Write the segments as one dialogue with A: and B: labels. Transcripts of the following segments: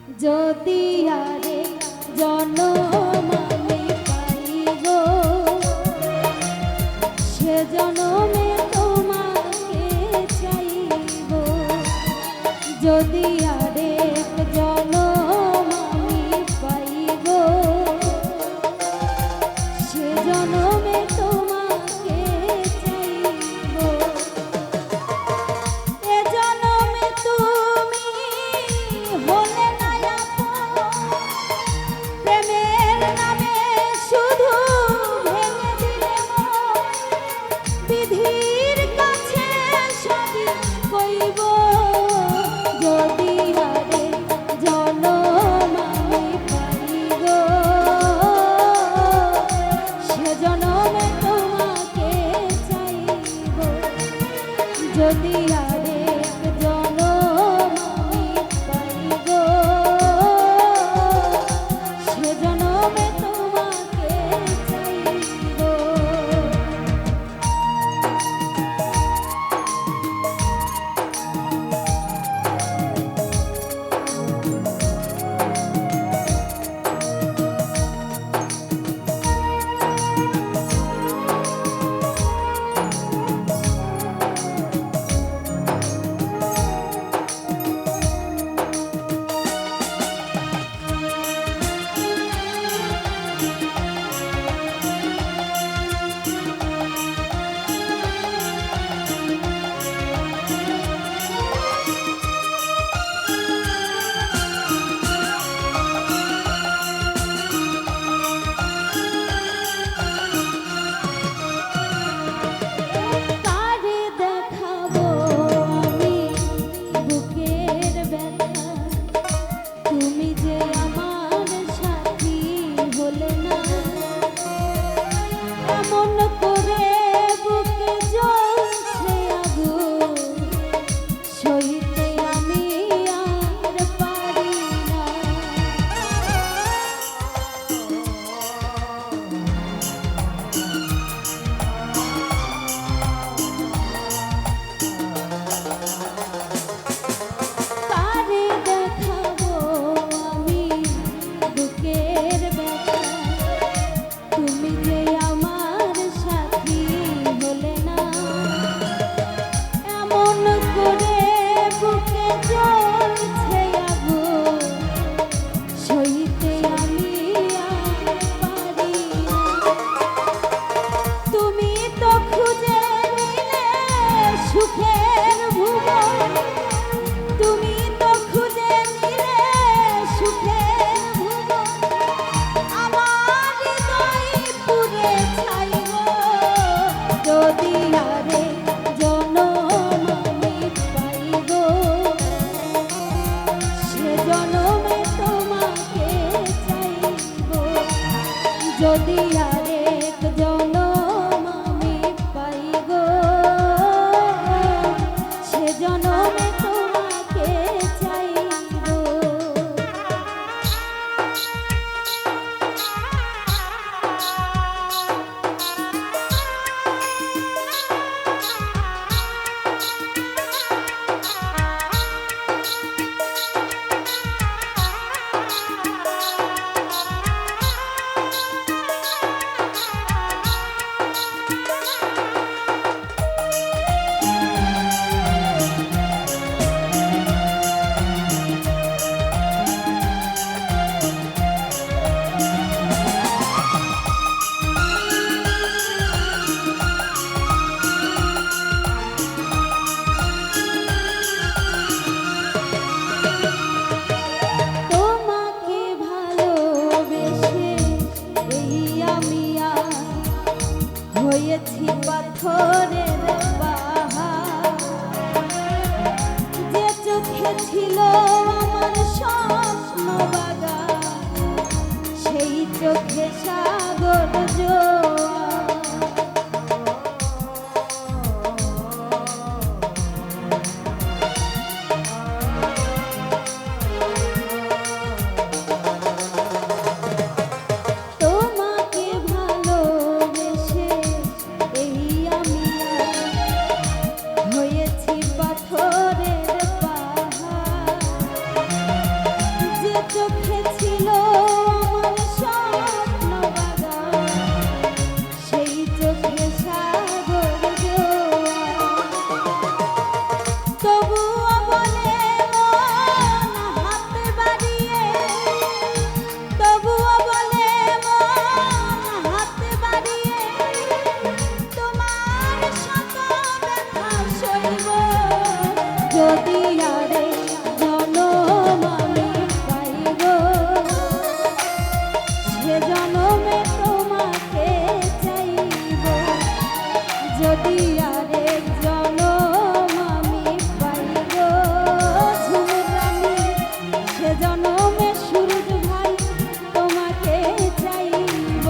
A: যদি আরে জনম আমি পাই গো, সে জনমে তোমাকে চাইব। যদি আরেক জনম আমি পাই গো, সে জনমে তোমাকে চাইব। এ জনমে তুমি হলে না আপন, প্রেমের নামে শুধু ভেঙে দিলে মন। বিধির কাছে সবই কইব, যদি আরে জনম আমি পাই গো, সে জনমে তোমাকে চাইব। যদি আরেক জনম আমি পাই গো, সে জনমে তোমাকে চাইব। কারে দেখাবো আমি বুকের ব্যথা, তুমি যে আমার সাথী হলে না। এমন করে বুকে জ্বলছে আগুন, সইতে আমি আর পারি না। কারে দেখাবো আমি বুকের ব্যথা, তুমি যে আমার সাথী হলে না। এমন করে বুকে জ্বলছে আগুন, সইতে আমি আর পারি না। তুমি তো খুঁজে নিলে সুখের ভুবন, তুমি তো খুঁজে নিলে সুখের ভুবন। আমার হৃদয় পুড়ে ছাই গো, যদি আরে জনম আমি পাই গো, সে জনমে তোমাকে চাইব। যদি আরেক জনম আমি পাই গো, সে জনমে তোমাকে চাইব। চোখে ছিল আমার স্বপ্ন বাগান, সেই চোখে সাগর জোয়ার। তবুও বলে মন হাত বাড়িয়ে, তবুও বলে মন হাত বাড়িয়ে, তোমার শত ব্যথা সইব যদি আরে জনম আমি পাইব, সে জনমে তোমাকে চাইব। যদি আরেক জনম আমি পাইব ঝুমুর রানী, সে জনমে সুরজ ভাই তোমাকে চাইব।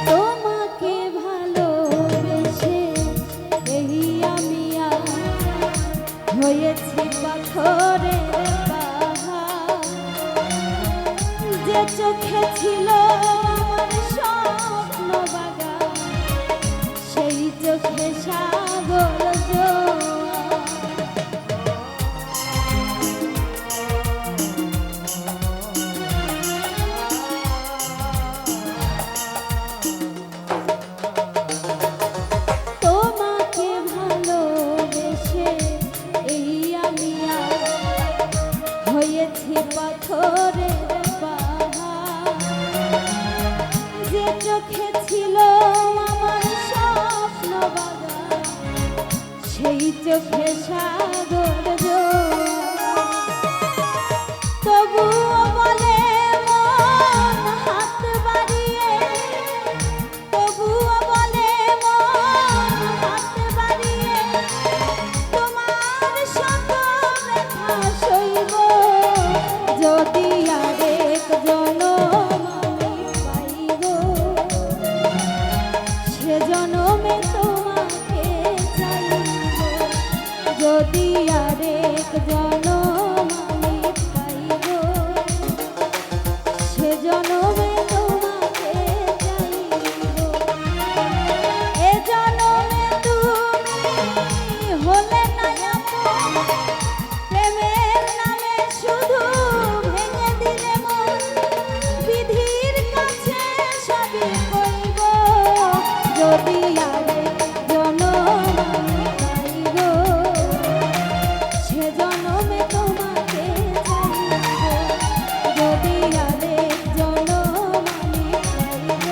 A: তোমাকে ভালোবেসে এই আমি আজ হয়েছি পাথরের পাহাড়। যে চোখে ছিল আমার স্বপ্ন বাগান, সেই চোখে সাগর জোয়ার। তোমাকে ভালোবেসে এই আমি আজ হয়েছি পাথরের পাহাড়। যে চোখে ছিল আমার স্বপ্ন বাগান, সেই চোখে সাগর জোয়ার। তবুও বলে মন হাত বাড়িয়ে, তবুও বলে মন হাত বাড়িয়ে, তোমার শত ব্যথা সইব যদি আরেক জনম আমি পাইব, সে জনমে তোমাকে চাইব। যদি আরেক জনম আমি পাইব, সে জনমে তোমাকে চাইব। এ জনমে তুমি হলে না আপন, প্রেমের নামে শুধু ভেঙে দিলে মন। বিধির কাছে সবই কইব যদি আরেক জনম আমি পাইব, সে জনমে তোমাকে চাইব। যদি আরেক জনম আমি পাইব,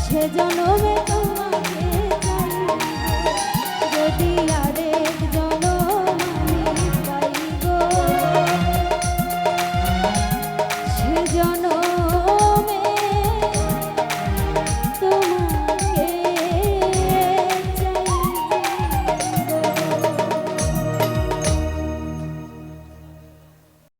A: সে জনম